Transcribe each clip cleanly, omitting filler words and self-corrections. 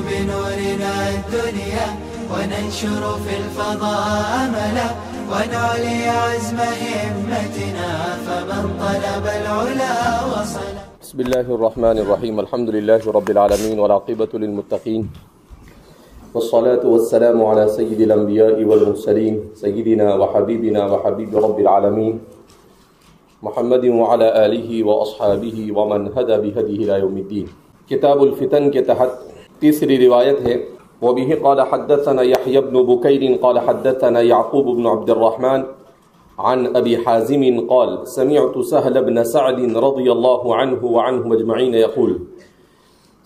بنورنا الدنيا وننشر في الفضاء أملا ونعلي عزم همتنا فمن طلب العلا وصل. بسم الله الرحمن الرحيم. الحمد لله رب العالمين والعاقبة للمتقين والصلاة والسلام على سيد الأنبياء والمرسلين سيدنا وحبيبنا وحبيب رب العالمين محمد وعلى آلہ وأصحابہ ومن هدى بهدیہ إلى يوم الدین. کتاب الفتن کے تحت تیسری روایت ہے. وبه قال حدثنا يحيى بن بكير قال حدثنا يعقوب بن عبد الرحمن عن أبي حازم قال سمعت سهل بن سعد رضي الله عنه وعنهم أجمعين يقول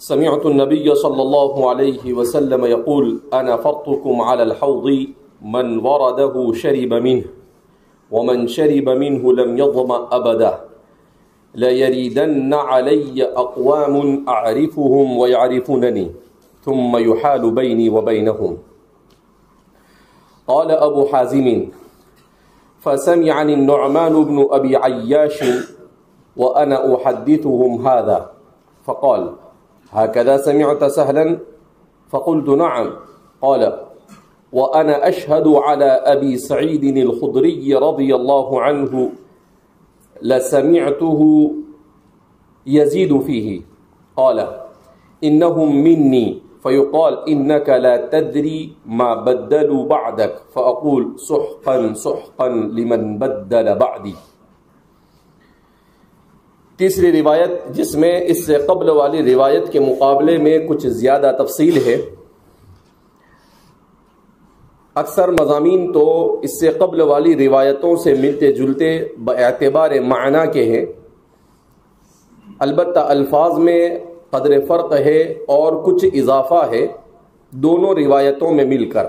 سمعت النبي صلى الله عليه وسلم يقول أنا فرطكم على الحوض من ورده شرب منه ومن شرب منه لم يظمأ أبدا لا يريدن علي أقوام أعرفهم ويعرفونني ثم يحال بيني وبينهم. قال أبو حازم فسمعني النعمان بن أبي عياش وأنا أحدثهم هذا فقال هكذا سمعت سهلا؟ فقلت نعم. قال وأنا أشهد على أبي سعيد الخدري رضي الله عنه لسمعته يزيد فيه. قال إنهم مني فيقال إنك لا تدري ما بدلوا بعدك فأقول سحقا سحقا لمن بدل بعدي. تیسری روایت جس میں اس سے قبل والی روایت کے مقابلے میں کچھ زیادہ تفصیل ہے. اکثر مضامین تو اس سے قبل والی روایتوں سے ملتے جلتے باعتبار معنی کے ہیں، البتہ الفاظ میں قدر فرق ہے اور کچھ اضافہ ہے دونوں روایتوں میں مل کر.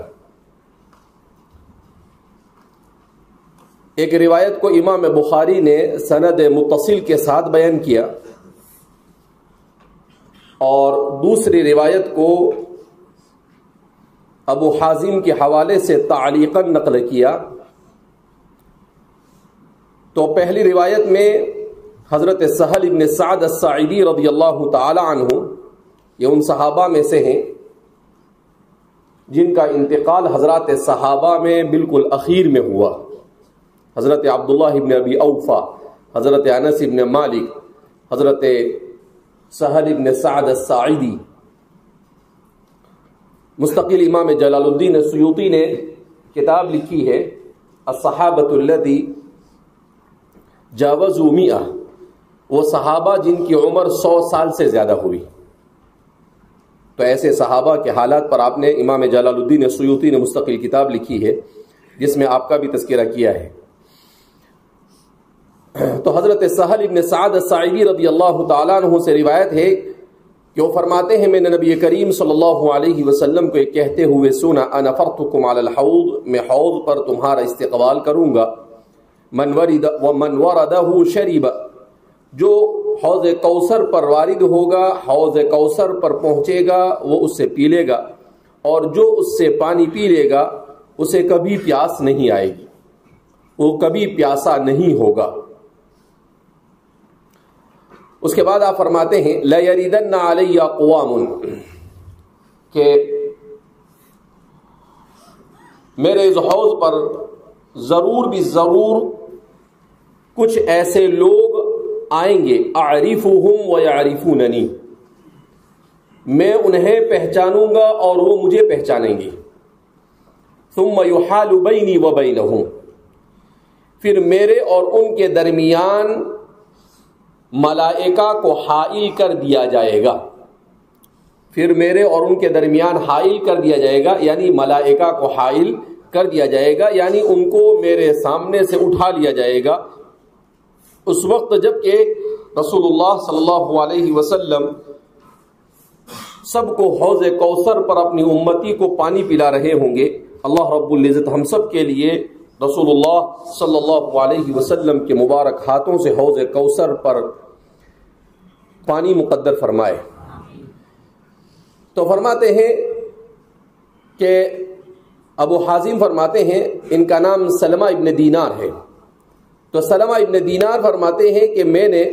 ایک روایت کو امام بخاری نے سند متصل کے ساتھ بیان کیا اور دوسری روایت کو ابو حازم کے حوالے سے تعلیقاً نقل کیا. تو پہلی روایت میں حضرت سہل ابن سعد الساعدی رضی اللہ تعالی عنہ، یہ ان صحابہ میں سے ہیں جن کا انتقال حضرات صحابہ میں بالکل اخیر میں ہوا. حضرت عبداللہ ابن ابی اوفا، حضرت انس ابن مالک، حضرت سہل ابن سعد الساعدی. مستقل امام جلال الدین سیوطی نے کتاب لکھی ہے الصحابۃ الذی جاوزوا 100، وہ صحابہ جن کی عمر 100 سال سے زیادہ ہوئی. تو ایسے صحابہ کے حالات پر آپ نے امام جلال الدین سیوطی نے مستقل کتاب لکھی ہے جس میں آپ کا بھی تذکرہ کیا ہے. تو حضرت سہل ابن سعد الساعدی رضی اللہ تعالیٰ عنہ سے روایت ہے کہ وہ فرماتے ہیں میں نے نبی کریم صلی اللہ علیہ وسلم کو کہتے ہوئے سنا انا فرطکم علی الحوض، میں حوض پر تمہارا استقبال کروں گا. من وردہ شرب، جو حوض کوثر پر وارد ہوگا، حوض کوثر پر پہنچے گا وہ اس سے پی لے گا، اور جو اس سے پانی پی لے گا اسے کبھی پیاس نہیں آئے گی، وہ کبھی پیاسا نہیں ہوگا. اس کے بعد آپ فرماتے ہیں لا یریدن علی اقوام، کہ میرے اس حوض پر ضرور بھی ضرور کچھ ایسے لوگ آئیں گے، اعرفهم ویعرفوننی، میں انہیں پہچانوں گا اور وہ مجھے پہچانیں گے. ثم یحال بینی وبینہم، پھر میرے اور ان کے درمیان ملائکہ کو حائل کر دیا جائے گا. پھر میرے اور ان کے درمیان حائل کر دیا جائے گا، یعنی ملائکہ کو حائل کر دیا جائے گا، یعنی ان کو میرے سامنے سے اٹھا لیا جائے گا اس وقت جب کہ رسول اللہ صلی اللہ علیہ وسلم سب کو حوض کوثر پر اپنی امتی کو پانی پلا رہے ہوں گے. اللہ رب العزت ہم سب کے لیے رسول اللہ صلی اللہ علیہ وسلم کے مبارک ہاتھوں سے حوض کوثر پر پانی مقدر فرمائے. تو فرماتے ہیں کہ ابو حازم فرماتے ہیں ان کا نام سلمہ ابن دینار ہے. تو سلمہ ابن دینار فرماتے ہیں کہ میں نے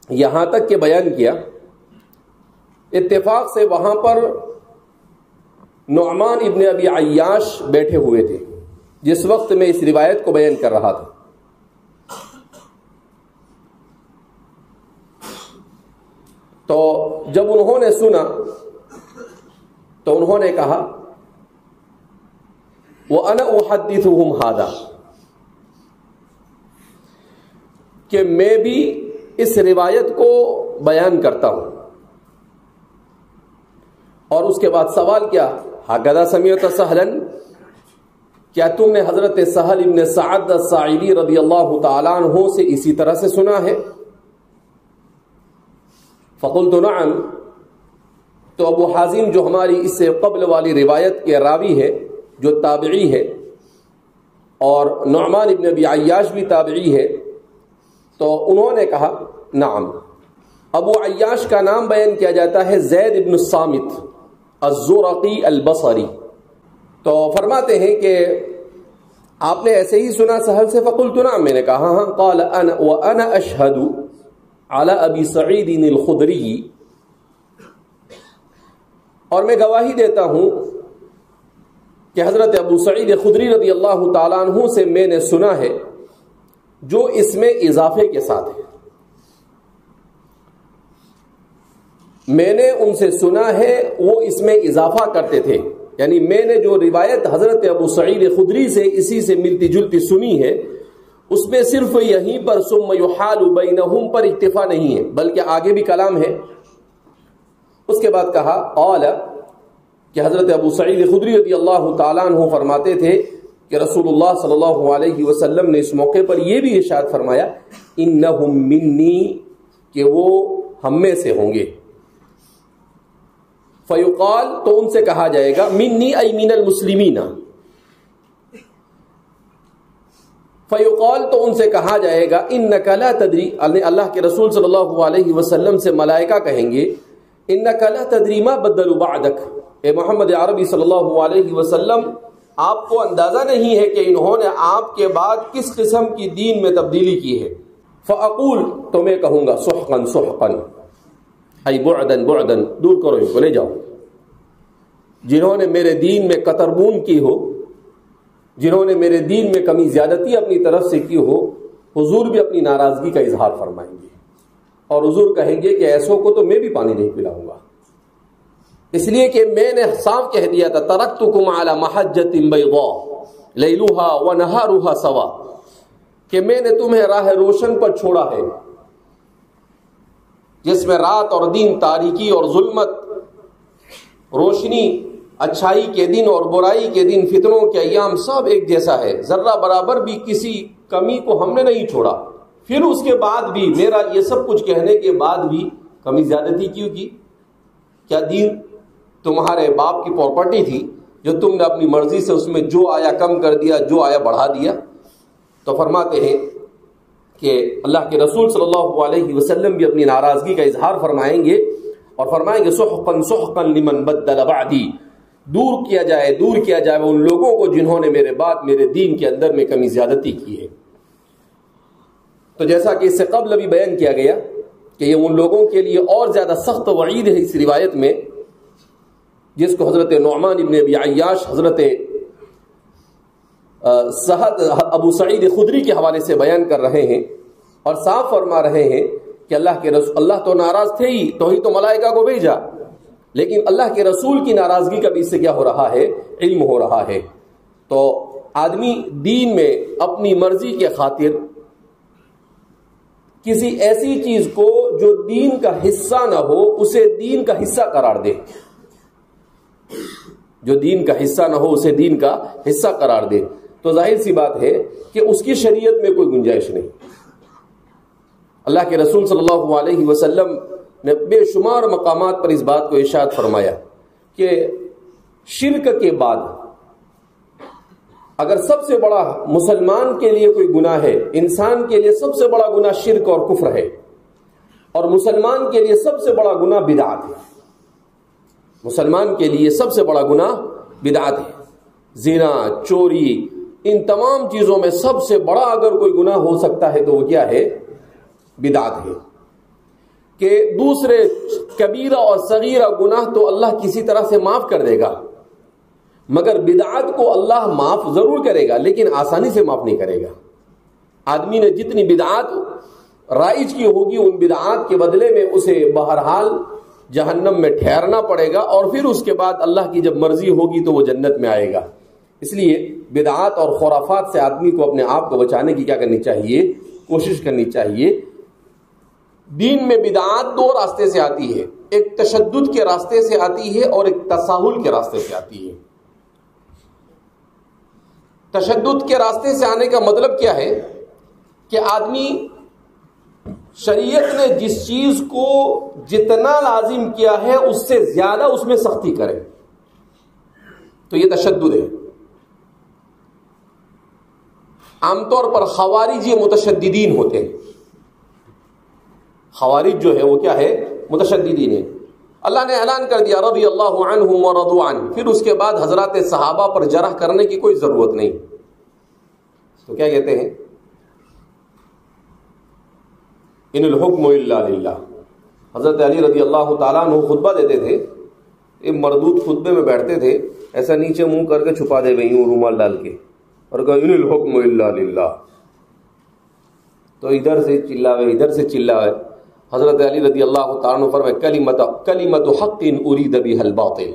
یہاں تک کہ بیان کیا اتفاق سے وہاں پر نعمان ابن ابی عیاش بیٹھے ہوئے تھے جس وقت میں اس روایت کو بیان کر رہا تھا. تو جب انہوں نے سنا تو انہوں نے کہا وَأَنَا أُحَدِّثُهُمْ هَذَا، کہ میں بھی اس روایت کو بیان کرتا ہوں. اور اس کے بعد سوال کیا، هَكَذَا سَمِعْتَ سَهْلًا، کیا تم نے حضرت سہل ابن سعد الساعدی رضی اللہ تعالیٰ عنہ سے اسی طرح سے سنا ہے؟ فَقُلْتُ نَعَمْ. تو ابو حازم جو ہماری اس سے قبل والی روایت کے راوی ہے، جو تابعی ہے، اور نعمان ابن ابی عیاش بھی تابعی ہے، تو انہوں نے کہا نعم. ابو عیاش کا نام بیان کیا جاتا ہے زید ابن الصامت الزرقی البصری. تو فرماتے ہیں کہ آپ نے ایسے ہی سنا سہل سے؟ فقلت نعم، میں نے کہا ہاں. قال انا وانا اشهد على ابی سعید الخدری، اور میں گواہی دیتا ہوں کہ حضرت ابو سعید خدری رضی اللہ تعالیٰ عنہ سے میں نے سنا ہے، جو اس میں اضافے کے ساتھ ہے. میں نے ان سے سنا ہے، وہ اس میں اضافہ کرتے تھے. یعنی میں نے جو روایت حضرت ابو سعید خدری سے اسی سے ملتی جلتی سنی ہے، اس میں صرف یہیں پر ثم یحال بینہم پر اکتفا نہیں ہے، بلکہ آگے بھی کلام ہے. اس کے بعد کہا قال، کہ حضرت ابو سعید خدری رضی اللہ تعالیٰ عنہ فرماتے تھے کہ رسول اللہ صلی اللہ علیہ وسلم نے اس موقع پر یہ بھی ارشاد فرمایا انہم منی، کہ وہ ہم میں سے ہوں گے. فیقال، تو ان سے کہا جائے گا منی ای من المسلمین. فیقال، تو ان سے کہا جائے گا انک لا تدری، اللہ کے رسول صلی اللہ علیہ وسلم سے ملائکہ کہیں گے انک لا تدری ما بدلوا بعدک، اے محمد عربی صلی اللہ علیہ وسلم، آپ کو اندازہ نہیں ہے کہ انہوں نے آپ کے بعد کس قسم کی دین میں تبدیلی کی ہے. فاقول، تو میں کہوں گا سحقا سحقا، ای بعدا بعدا، دور کرو ان کو، لے جاؤ. جنہوں نے میرے دین میں قطربون کی ہو، جنہوں نے میرے دین میں کمی زیادتی اپنی طرف سے کی ہو، حضور بھی اپنی ناراضگی کا اظہار فرمائیں گے، اور حضور کہیں گے کہ ایسوں کو تو میں بھی پانی نہیں پلاؤں گا، اس لیے کہ میں نے صاف کہہ دیا تھا ترکتکم علی محجۃ بیضاء لیلھا ونہارھا سوا، کہ میں نے تمہیں راہ روشن پر چھوڑا ہے جس میں رات اور دن، تاریکی اور ظلمت، روشنی، اچھائی کے دن اور برائی کے دن، فتنوں کے ایام سب ایک جیسا ہے، ذرہ برابر بھی کسی کمی کو ہم نے نہیں چھوڑا. پھر اس کے بعد بھی میرا یہ سب کچھ کہنے کے بعد بھی کمی زیادتی کیوں کی؟ کیا دین تمہارے باپ کی پراپرٹی تھی جو تم نے اپنی مرضی سے اس میں جو آیا کم کر دیا، جو آیا بڑھا دیا؟ تو فرماتے ہیں کہ اللہ کے رسول صلی اللہ علیہ وسلم بھی اپنی ناراضگی کا اظہار فرمائیں گے، اور فرمائیں گے سحقا سحقا لمن بدل بعدی، دور کیا جائے ان لوگوں کو جنہوں نے میرے بعد میرے دین کے اندر میں کمی زیادتی کی ہے. تو جیسا کہ اس سے قبل ابھی بیان کیا گیا کہ یہ ان لوگوں کے لیے اور زیادہ سخت وعید ہے اس روایت میں، جس کو حضرت نعمان ابن ابی عیاش حضرت ابو سعید خدری کے حوالے سے بیان کر رہے ہیں، اور صاف فرما رہے ہیں کہ اللہ تو ناراض تھے ہی تو ملائکہ کو بھیجا، لیکن اللہ کے رسول کی ناراضگی کا بھی اس سے کیا ہو رہا ہے؟ علم ہو رہا ہے. تو آدمی دین میں اپنی مرضی کے خاطر کسی ایسی چیز کو جو دین کا حصہ نہ ہو اسے دین کا حصہ قرار دے، جو دین کا حصہ نہ ہو اسے دین کا حصہ قرار دے، تو ظاہر سی بات ہے کہ اس کی شریعت میں کوئی گنجائش نہیں. اللہ کے رسول صلی اللہ علیہ وسلم نے بے شمار مقامات پر اس بات کو ارشاد فرمایا کہ شرک کے بعد اگر سب سے بڑا مسلمان کے لیے کوئی گناہ ہے، انسان کے لیے سب سے بڑا گناہ شرک اور کفر ہے، اور مسلمان کے لیے سب سے بڑا گناہ بدعت ہے. مسلمان کے لیے سب سے بڑا گناہ بدعت ہے. زنا، چوری، ان تمام چیزوں میں سب سے بڑا اگر کوئی گناہ ہو سکتا ہے تو وہ کیا ہے؟ بدعت ہے. کہ دوسرے کبیرہ اور صغیرہ گناہ تو اللہ کسی طرح سے معاف کر دے گا، مگر بدعات کو اللہ معاف ضرور کرے گا لیکن آسانی سے معاف نہیں کرے گا۔ آدمی نے جتنی بدعات رائج کی ہوگی ان بدعات کے بدلے میں اسے بہرحال جہنم میں ٹھہرنا پڑے گا، اور پھر اس کے بعد اللہ کی جب مرضی ہوگی تو وہ جنت میں آئے گا۔ اس لیے بدعات اور خرافات سے آدمی کو اپنے آپ کو بچانے کی کیا کرنی چاہیے؟ کوشش کرنی چاہیے۔ دین میں بدعات دو راستے سے آتی ہے، ایک تشدد کے راستے سے آتی ہے اور ایک تساہل کے راستے سے آتی ہے۔ تشدد کے راستے سے آنے کا مطلب کیا ہے کہ آدمی شریعت نے جس چیز کو جتنا لازم کیا ہے اس سے زیادہ اس میں سختی کرے، تو یہ تشدد ہے۔ عام طور پر خوارج یہ متشددین ہوتے ہیں۔ خوارج جو ہے وہ کیا ہے؟ متشددین ہے۔ اللہ نے اعلان کر دیا رضی اللہ عنہم ورضوا عنہ، پھر اس کے بعد حضرات صحابہ پر جرح کرنے کی کوئی ضرورت نہیں، تو کیا کہتے ہیں؟ ان الحکم الا للہ۔ حضرت علی رضی اللہ تعالیٰ عنہ خطبہ دیتے تھے، ایک مردود خطبے میں بیٹھتے تھے، ایسا نیچے منہ کر کے چھپا دے گئی یوں رومال ڈال کے، اور کہا ان الحکم الا للہ، تو ادھر سے چلاوے ادھر سے چلاوے۔ حضرت علی رضی اللہ تعالیٰ عنہ فرمائے کلمت حق ارید بها الباطل،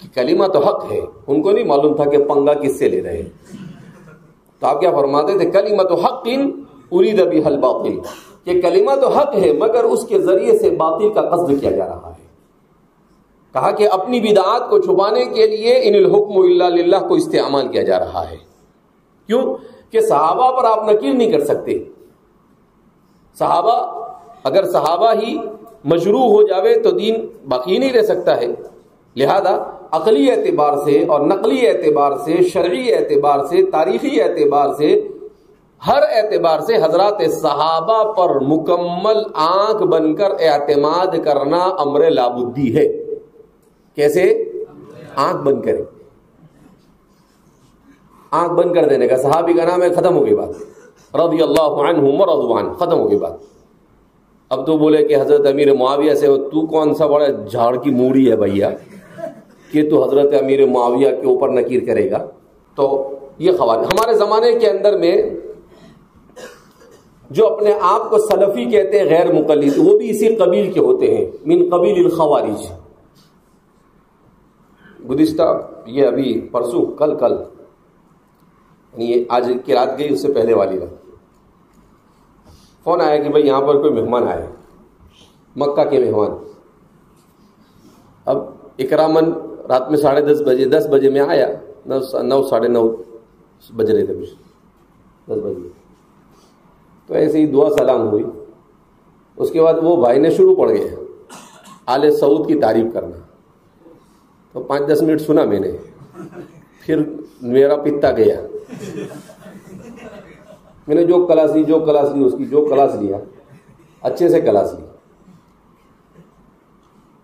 کہ کلمہ تو حق ہے، ان کو نہیں معلوم تھا کہ پنگا کس سے لے رہے ہیں، تو آپ کیا فرماتے تھے؟ کلمت حق ارید بها الباطل، کہ کلمہ تو حق ہے مگر اس کے ذریعے سے باطل کا قصد کیا جا رہا ہے۔ کہا کہ اپنی بدعات کو چھپانے کے لیے ان الحکم الا للہ کو استعمال کیا جا رہا ہے۔ کیوں؟ کہ صحابہ پر آپ نکیر نہیں کر سکتے۔ صحابہ اگر صحابہ ہی مجروح ہو جاوے تو دین باقی نہیں رہ سکتا ہے، لہذا عقلی اعتبار سے اور نقلی اعتبار سے، شرعی اعتبار سے، تاریخی اعتبار سے، ہر اعتبار سے حضرات صحابہ پر مکمل آنکھ بن کر اعتماد کرنا امر لابدی ہے۔ کیسے؟ آنکھ بند کریں، آنکھ بند کر دینے کا۔ صحابی کا نام ہے، ختم ہو گئی بات، رضی اللہ عنہم ورضوا عنہ، ختم ہو گئی بات۔ اب تو بولے کہ حضرت امیر معاویہ سے تو کون سا بڑا جھاڑ کی موڑی ہے بھیا کہ تو حضرت امیر معاویہ کے اوپر نکیر کرے گا؟ تو یہ خوارج ہمارے زمانے کے اندر میں جو اپنے آپ کو سلفی کہتے ہیں غیر مقلد، وہ بھی اسی قبیل کے ہوتے ہیں، من قبیل الخوارج۔ گزشتہ یہ ابھی پرسوں کل یعنی یہ آج کی رات گئی، اس سے پہلے والی رات فون آیا کہ بھائی یہاں پر کوئی مہمان آئے، مکہ کے مہمان۔ اب اکرامن رات میں 10:30 بجے میں آیا، 9 ساڑھے 9 بج رہے تھے، 10 بجے، تو ایسے ہی دعا سلام ہوئی۔ اس کے بعد وہ بھائی نے شروع پڑ گیا آل سعود کی تعریف کرنا، تو 5-10 منٹ سنا میں نے، پھر میرا پتا گیا، میں نے جو کلاس لی اس کی جو کلاس لیا اچھے سے کلاس لی۔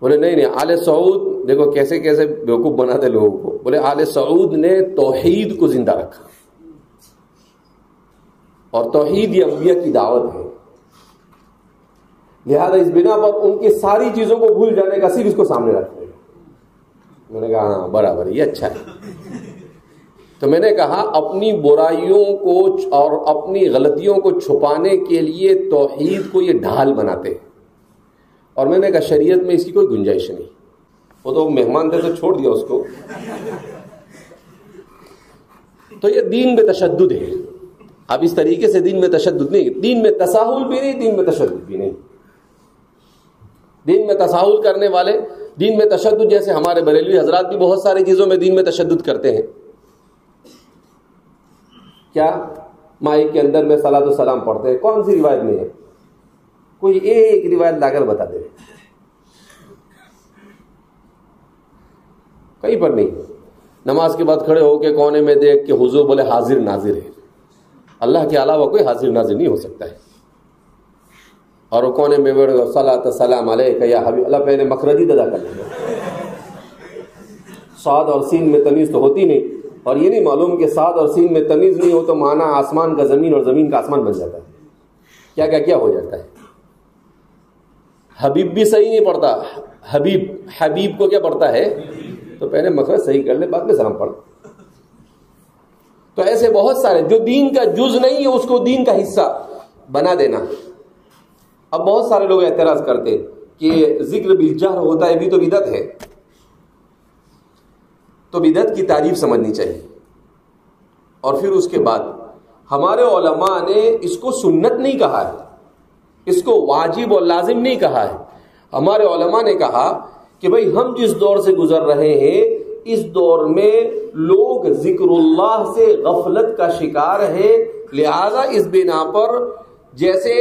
بولے نہیں آل سعود دیکھو کیسے کیسے بیوقوف بناتے لوگوں کو۔ بولے آل سعود نے توحید کو زندہ رکھا، اور توحید یہ انبیاء کی دعوت ہے، لہذا اس بنا پر ان کی ساری چیزوں کو بھول جانے کا صرف اس کو سامنے رکھتے ہیں۔ میں نے کہا ہاں برابر، یہ اچھا ہے۔ تو میں نے کہا اپنی برائیوں کو اور اپنی غلطیوں کو چھپانے کے لیے توحید کو یہ ڈھال بناتے ہیں، اور میں نے کہا شریعت میں اس کی کوئی گنجائش نہیں۔ وہ تو مہمان تھے تو چھوڑ دیا اس کو۔ تو یہ دین میں تشدد ہے۔ اب اس طریقے سے دین میں تشدد نہیں، دین میں تساہل بھی نہیں، دین میں تشدد بھی نہیں۔ دین میں تساہل کرنے والے، دین میں تشدد، جیسے ہمارے بریلوی حضرات بھی بہت ساری چیزوں میں دین میں تشدد کرتے ہیں۔ کیا مائک کے اندر میں صلاۃ و سلام پڑھتے ہیں؟ کون سی روایت میں ہے؟ کوئی ایک روایت لا کر بتا دے، کہیں پر نہیں۔ نماز کے بعد کھڑے ہو کے کونے میں دیکھ کے حضور بولے حاضر ناظر ہے، اللہ کے علاوہ کوئی حاضر ناظر نہیں ہو سکتا ہے، اور وہ کونے میں بیٹھ گئے صلاۃ و سلام علیک یا حبیب اللہ، پہلے مخرجی ادا کر لیں۔ صاد اور سین میں تمیز تو ہوتی نہیں، اور یہ نہیں معلوم کہ صاد اور سین میں تمیز نہیں ہو تو معنی آسمان کا زمین اور زمین کا آسمان بن جاتا ہے، کیا ہو جاتا ہے۔ حبیب بھی صحیح نہیں پڑھتا، حبیب کو کیا پڑھتا ہے؟ تو پہلے مخرج صحیح کر لے، بعد میں سلام پڑھ. تو ایسے بہت سارے جو دین کا جز نہیں ہے اس کو دین کا حصہ بنا دینا. اب بہت سارے لوگ اعتراض کرتے کہ ذکر بالجہر ہوتا ہے بھی تو بدعت ہے. تو بدعت کی تعریف سمجھنی چاہیے، اور پھر اس کے بعد ہمارے علماء نے اس کو سنت نہیں کہا ہے، اس کو واجب اور لازم نہیں کہا ہے. ہمارے علماء نے کہا کہ بھئی ہم جس دور سے گزر رہے ہیں اس دور میں لوگ ذکر اللہ سے غفلت کا شکار ہے، لہذا اس بنا پر جیسے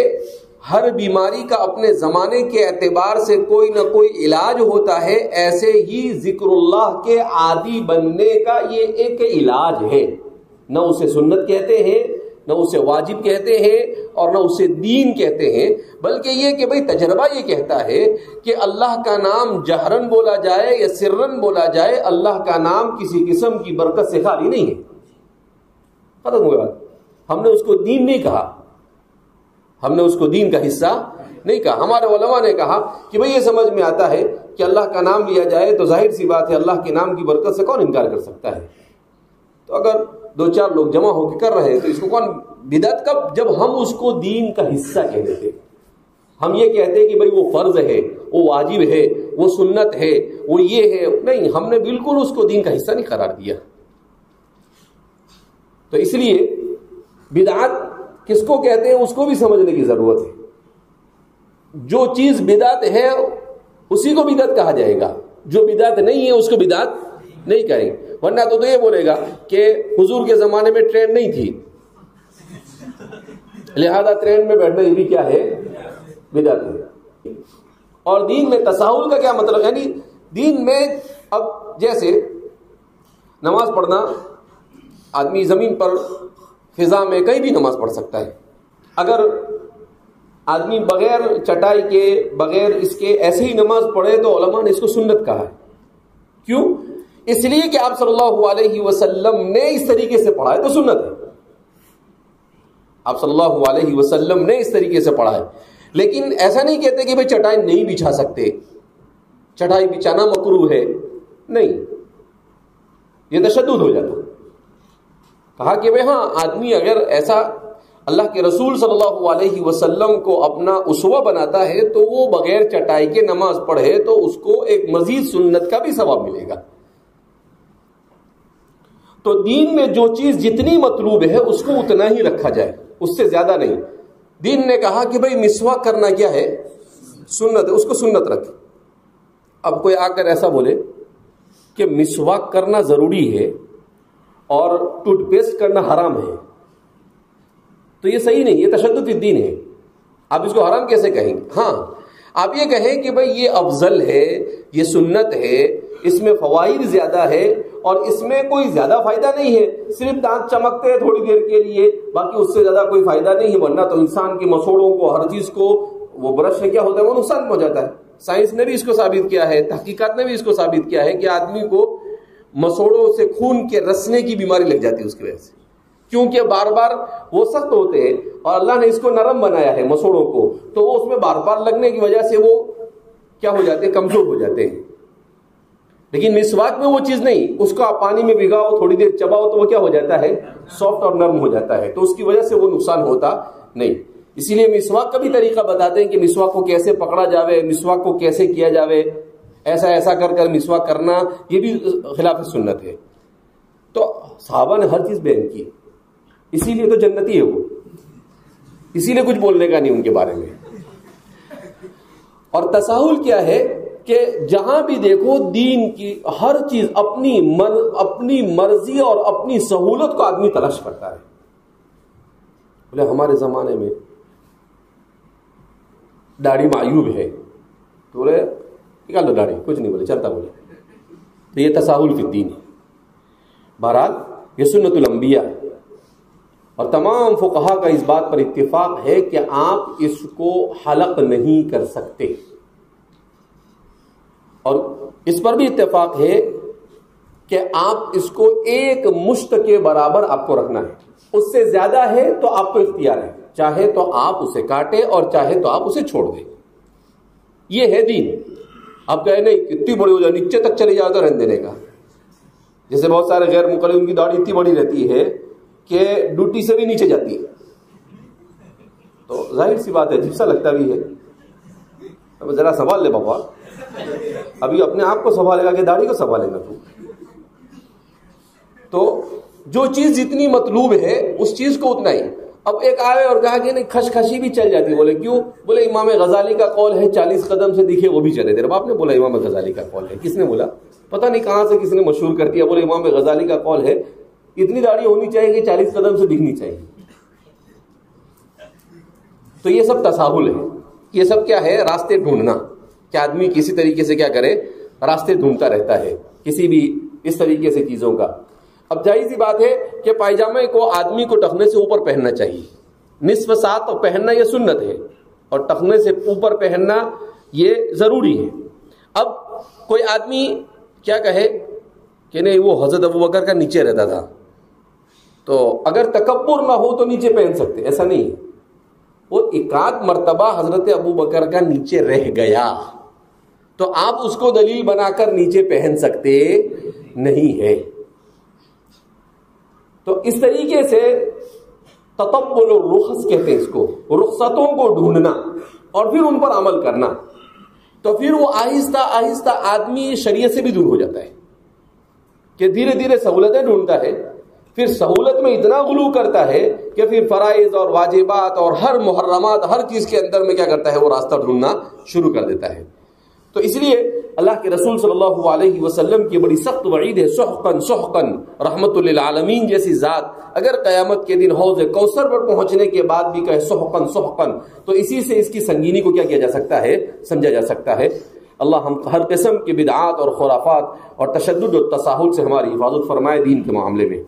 ہر بیماری کا اپنے زمانے کے اعتبار سے کوئی نہ کوئی علاج ہوتا ہے، ایسے ہی ذکر اللہ کے عادی بننے کا یہ ایک علاج ہے. نہ اسے سنت کہتے ہیں، نہ اسے واجب کہتے ہیں، اور نہ اسے دین کہتے ہیں، بلکہ یہ کہ بھئی تجربہ یہ کہتا ہے کہ اللہ کا نام جہرن بولا جائے یا سرن بولا جائے، اللہ کا نام کسی قسم کی برکت سے خالی نہیں ہے. ختم ہو گیا. ہم نے اس کو دین نہیں کہا، ہم نے اس کو دین کا حصہ نہیں کہا. ہمارے علماء نے کہا کہ بھئی یہ سمجھ میں آتا ہے کہ اللہ کا نام لیا جائے تو ظاہر سی بات ہے اللہ کے نام کی برکت سے کون انکار کر سکتا ہے. تو اگر 2-4 لوگ جمع ہو کے کر رہے ہیں تو اس کو کون بدعت کب؟ جب ہم اس کو دین کا حصہ کہہ دیتے. ہم یہ کہتے کہ بھئی وہ فرض ہے، وہ واجب ہے، وہ سنت ہے، وہ یہ ہے. نہیں، ہم نے بالکل اس کو دین کا حصہ نہیں قرار دیا. تو اس لیے بدعت کس کو کہتے ہیں اس کو بھی سمجھنے کی ضرورت ہے. جو چیز بدعت ہے اسی کو بدعت کہا جائے گا، جو بدعت نہیں ہے اس کو بدعت نہیں کہیں گے. ورنہ تو یہ بولے گا کہ حضور کے زمانے میں ٹرین نہیں تھی لہذا ٹرین میں بیٹھنا یہ بھی کیا ہے؟ بدعت ہے. اور دین میں تساہل کا کیا مطلب؟ یعنی دین میں اب جیسے نماز پڑھنا، آدمی زمین پر فضا میں کہیں بھی نماز پڑھ سکتا ہے. اگر آدمی بغیر چٹائی کے، بغیر اس کے ایسے ہی نماز پڑھے تو علماء نے اس کو سنت کہا ہے. کیوں؟ اس لیے کہ آپ صلی اللہ علیہ وسلم نے اس طریقے سے پڑھا ہے تو سنت ہے. آپ صلی اللہ علیہ وسلم نے اس طریقے سے پڑھا ہے. لیکن ایسا نہیں کہتے کہ بھئی چٹائی نہیں بچھا سکتے، چٹائی بچھانا مکروہ ہے. نہیں، یہ تشدد ہو جاتا. کہا کہ بھئی ہاں آدمی اگر ایسا اللہ کے رسول صلی اللہ علیہ وسلم کو اپنا اسوہ بناتا ہے تو وہ بغیر چٹائی کے نماز پڑھے تو اس کو ایک مزید سنت کا بھی ثواب ملے گا. تو دین میں جو چیز جتنی مطلوب ہے اس کو اتنا ہی رکھا جائے، اس سے زیادہ نہیں. دین نے کہا کہ بھئی مسواک کرنا کیا ہے؟ سنت ہے، اس کو سنت رکھے. اب کوئی آ کر ایسا بولے کہ مسواک کرنا ضروری ہے اور ٹوتھ پیسٹ کرنا حرام ہے تو یہ صحیح نہیں، یہ تشدد فی الدین ہے. آپ اس کو حرام کیسے کہیں گے؟ ہاں آپ یہ کہیں کہ بھئی یہ افضل ہے، یہ سنت ہے، اس میں فوائد زیادہ ہے اور اس میں کوئی زیادہ فائدہ نہیں ہے، صرف دانت چمکتے ہیں تھوڑی دیر کے لیے، باقی اس سے زیادہ کوئی فائدہ نہیں ہے. ورنہ تو انسان کے مسوڑوں کو، ہر چیز کو وہ برش سے کیا ہوتا ہے وہ نقصان پہنچاتا ہے. سائنس نے بھی اس کو ثابت کیا ہے، تحقیقات نے بھی اس کو ثابت کیا ہے کہ آدمی کو مسوڑوں سے خون کے رسنے کی بیماری لگ جاتی ہے اس کی وجہ سے، کیونکہ بار بار وہ سخت ہوتے ہیں اور اللہ نے اس کو نرم بنایا ہے مسوڑوں کو، تو وہ اس میں بار بار لگنے کی وجہ سے وہ کیا ہو جاتے ہیں؟ کمزور ہو جاتے ہیں. لیکن مسواک میں وہ چیز نہیں، اس کو آپ پانی میں بھگاؤ، تھوڑی دیر چباؤ تو وہ کیا ہو جاتا ہے؟ سافٹ اور نرم ہو جاتا ہے، تو اس کی وجہ سے وہ نقصان ہوتا نہیں. اسی لیے مسواک کا بھی طریقہ بتاتے ہیں کہ مسواک کو کیسے پکڑا جاوے، مسواک کو کیسے کیا جاوے، ایسا کر کر مسواک کرنا یہ بھی خلاف سنت ہے. تو صحابہ نے ہر چیز بیان کی، اسی لیے تو جنتی ہے وہ، اسی لیے کچھ بولنے کا نہیں ان کے بارے میں. اور تساہل کیا ہے کہ جہاں بھی دیکھو دین کی ہر چیز اپنی مرضی اور اپنی سہولت کو آدمی تلاش کرتا ہے. بولے ہمارے زمانے میں داڑھی معیوب ہے تو بولے نکال دو داڑھی، کچھ نہیں بولے، چلتا بولے. تو یہ تساہل فی الدین ہے. بہرحال یہ سنت الانبیاء ہے اور تمام فقہا کا اس بات پر اتفاق ہے کہ آپ اس کو حلق نہیں کر سکتے. اور اس پر بھی اتفاق ہے کہ آپ اس کو ایک مشت کے برابر آپ کو رکھنا ہے، اس سے زیادہ ہے تو آپ کو اختیار ہے، چاہے تو آپ اسے کاٹے اور چاہے تو آپ اسے چھوڑ دیں. یہ ہے دین. آپ کہیں نہیں اتنی بڑی ہو جائے نیچے تک چلے جاؤ تو رہنے دینے کا. جیسے بہت سارے غیر مقلد ان کی داڑھی اتنی بڑی رہتی ہے کہ ڈوٹی سے بھی نیچے جاتی ہے. تو ظاہر سی بات ہے عجیب سا لگتا بھی ہے. اب ذرا سنبھال لے بابا, ابھی اپنے آپ کو سنبھالے گا کہ داڑھی کو سنبھالے گا تو. تو جو چیز جتنی مطلوب ہے اس چیز کو اتنا ہی. اب ایک آئے اور کہا کہ نہیں خشخشی بھی چل جاتی. بولے کیوں؟ بولے امام غزالی کا قول ہے 40 قدم سے دکھے وہ بھی چلے. تیرے باپ نے بولا امام غزالی کا قول ہے؟ کس نے بولا؟ پتہ نہیں کہاں سے کس نے مشہور کر دیا. بولے امام غزالی کا قول ہے اتنی داڑھی ہونی چاہیے کہ 40 قدم سے دکھنی چاہیے. تو یہ سب تساہل ہے. یہ سب کیا ہے؟ راستے ڈھونڈنا. کہ آدمی کسی طریقے سے کیا کرے؟ راستے ڈھونڈتا رہتا ہے کسی بھی اس طریقے سے چیزوں کا. اب جائز ہی بات ہے کہ پائجامے کو آدمی کو ٹخنے سے اوپر پہننا چاہیے. نصف ساتھ پہننا یہ سنت ہے اور ٹخنے سے اوپر پہننا یہ ضروری ہے. اب کوئی آدمی کیا کہے کہ نہیں وہ حضرت ابوبکر کا نیچے رہتا تھا, تو اگر تکبر نہ ہو تو نیچے پہن سکتے. ایسا نہیں ہے. وہ ایکاد مرتبہ حضرت ابوبکر کا نیچے رہ گیا تو آپ اس کو دلیل بنا کر نیچے پہن سکتے نہیں ہے. تو اس طریقے سے تطبل الرخص کہتے ہیں اس کو, رخصتوں کو ڈھونڈنا اور پھر ان پر عمل کرنا. تو پھر وہ آہستہ آہستہ آدمی شریعت سے بھی دور ہو جاتا ہے کہ دھیرے دھیرے سہولتیں ڈھونڈتا ہے. پھر سہولت میں اتنا غلو کرتا ہے کہ پھر فرائض اور واجبات اور ہر محرمات ہر چیز کے اندر میں کیا کرتا ہے؟ وہ راستہ ڈھونڈنا شروع کر دیتا ہے. تو اس لیے اللہ کے رسول صلی اللہ علیہ وسلم کی بڑی سخت وعید ہے. سحقن سحقن, رحمت للعالمین جیسی ذات اگر قیامت کے دن حوض کوثر پر پہنچنے کے بعد بھی کہے سحقن سحقن, تو اسی سے اس کی سنگینی کو کیا کیا جا سکتا ہے؟ سمجھا جا سکتا ہے. اللہ ہم ہر قسم کی بدعات اور خرافات اور تشدد و تساہل سے ہماری حفاظت فرمائے دین کے معاملے میں.